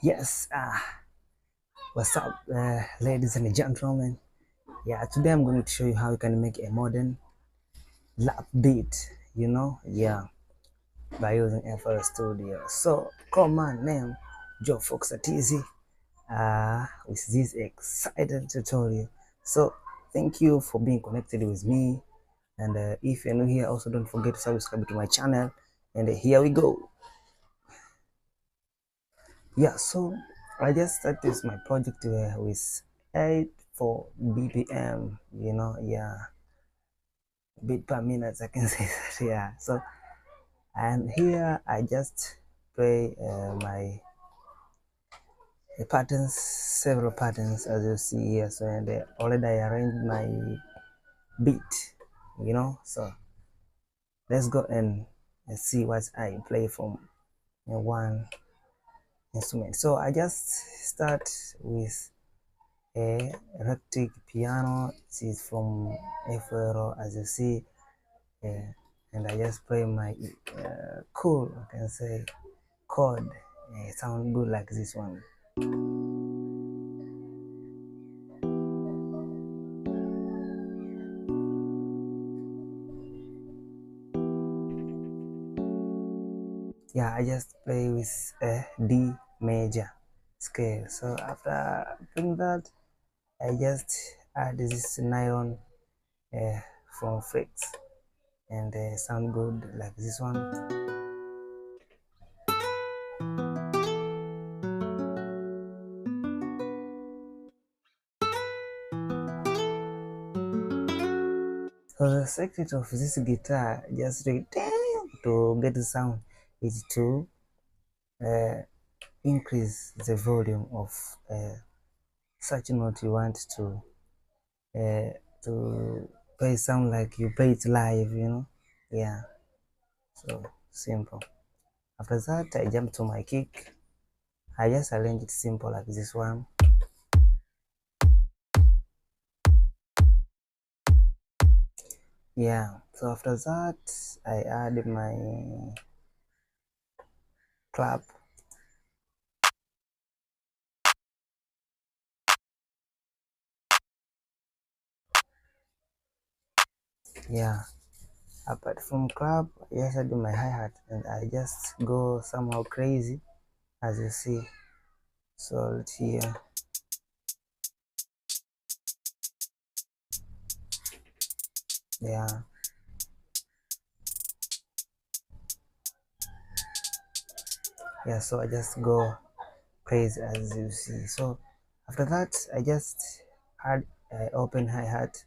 Yes, what's up, ladies and gentlemen? Yeah, today I'm going to show you how you can make a modern lap beat, by using FL Studio. So, call my name, Johfoxer TZ, with this exciting tutorial. So, thank you for being connected with me. And if you're new here, also don't forget to subscribe to my channel. And here we go. Yeah, so I just started my project with 84 BPM, beat per minute, I can say that. Yeah, so and here I just play my patterns, several patterns as you see here. So and already I arranged my beat, so let's go and see what I play from one instrument. So I just start with a electric piano. It is from FL as you see, and I just play my cool, I can say, chord. Sound good like this one. Yeah, I just play with a D major scale. So after doing that, I just add this nylon uh, from Fritz, and sound good like this one. So the secret of this guitar, just to get the sound, is to increase the volume of such note you want uh, to play sound like you play it live. Yeah, so simple. After that, I jump to my kick. I just arrange it simple like this one. Yeah, so after that, I add my clap. Yeah, apart from clap, I just add my hi-hat, and I just go somehow crazy as you see. So let's hear. Yeah, yeah, so I just go crazy as you see. So after that, I just add open hi-hat.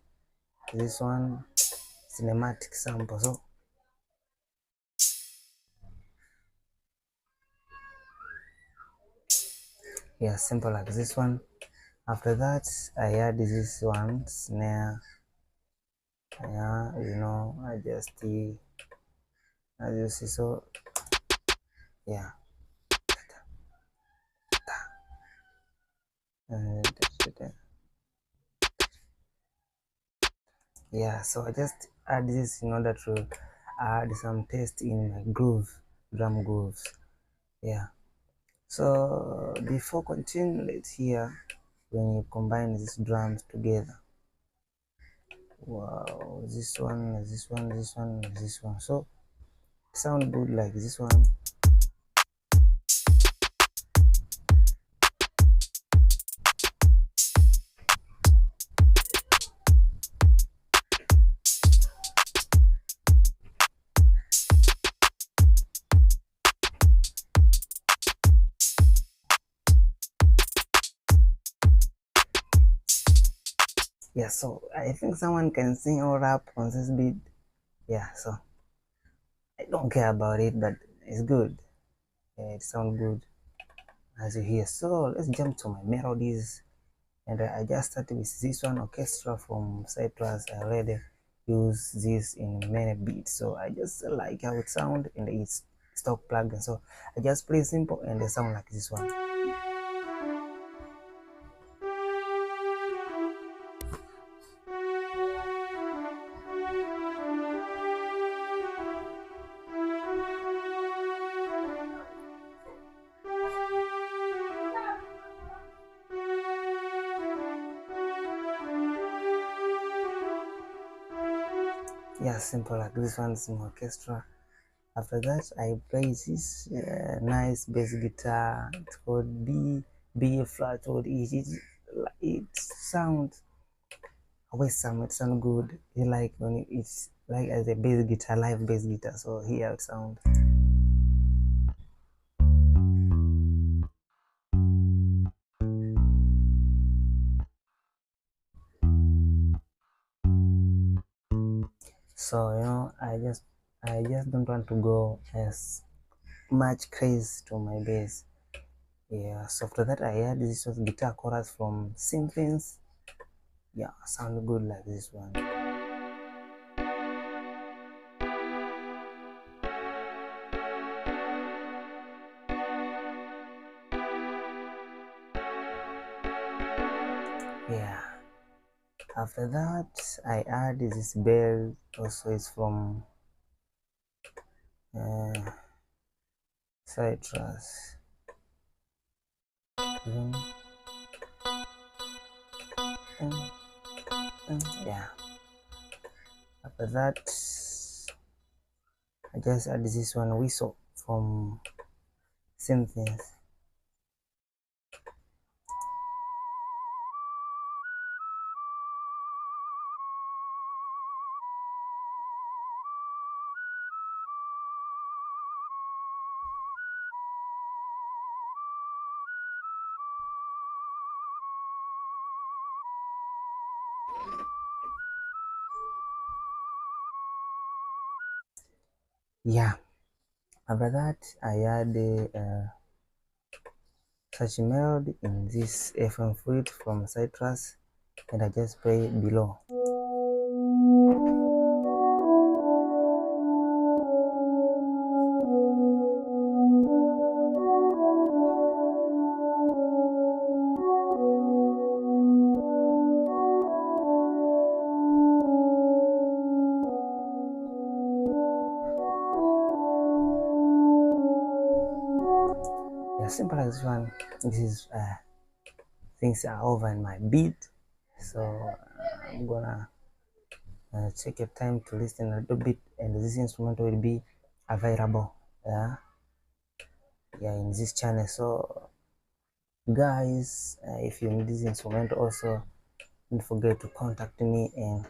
This one cinematic sample. So yeah, simple like this one. After that, I add this one snare. Yeah, I just as you see. So yeah, and yeah, so I just add this in order to add some taste in my drum grooves. Yeah, so before continuing, let's hear when you combine these drums together. Wow, this one, so sound good like this one. Yeah, so I think someone can sing or rap on this beat. Yeah, so I don't care about it, but it's good. Yeah, it sounds good as you hear. So let's jump to my melodies, and I just started with this one orchestra from Cyprus. I already use this in many beats, so I just like how it sounds, and it's stock plugin. So I just play simple and they sound like this one. Yeah, simple like this one is an orchestra. After that, I play this nice bass guitar. It's called B flat or E. It sounds always it sound good. You like when it's like as a bass guitar, live bass guitar. So here it sound. So I just don't want to go as much craze to my bass. Yeah, so after that I add this was guitar chorus from Symphonies. Yeah, sound good like this one. Yeah. After that I add this bell, also is from Citrus. Yeah. After that I just add this one whistle from Symphonies. Yeah. After that I add such melody in this FM fluid from Citrus, and I just play below. Yeah, simple as one. This is things are over in my beat, so I'm gonna take your time to listen a little bit, and this instrument will be available yeah in this channel. So guys, if you need this instrument also, don't forget to contact me and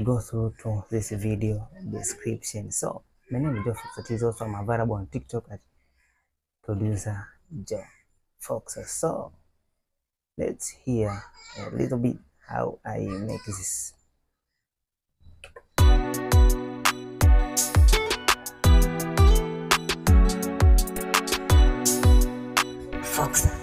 go through to this video description. So my name is Johfoxer. Is also I'm available on TikTok at prodJohfoxer. So let's hear a little bit how I make this. Foxer.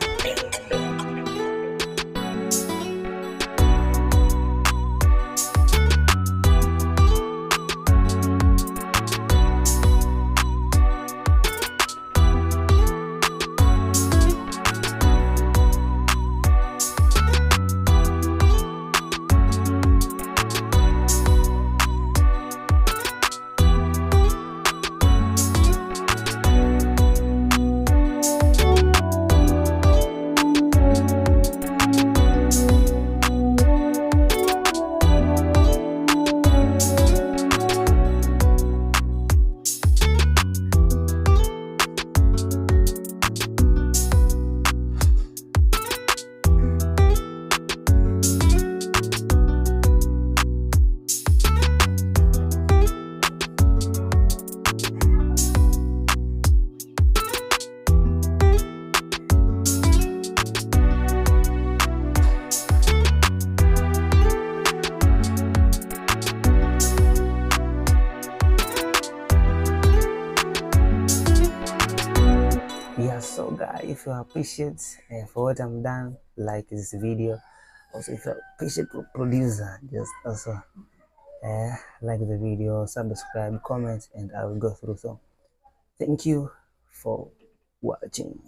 Yeah, so guys, if you appreciate for what I'm done, like this video. Also, if you appreciate producer, just also like the video, subscribe, comment, and I will go through. So thank you for watching.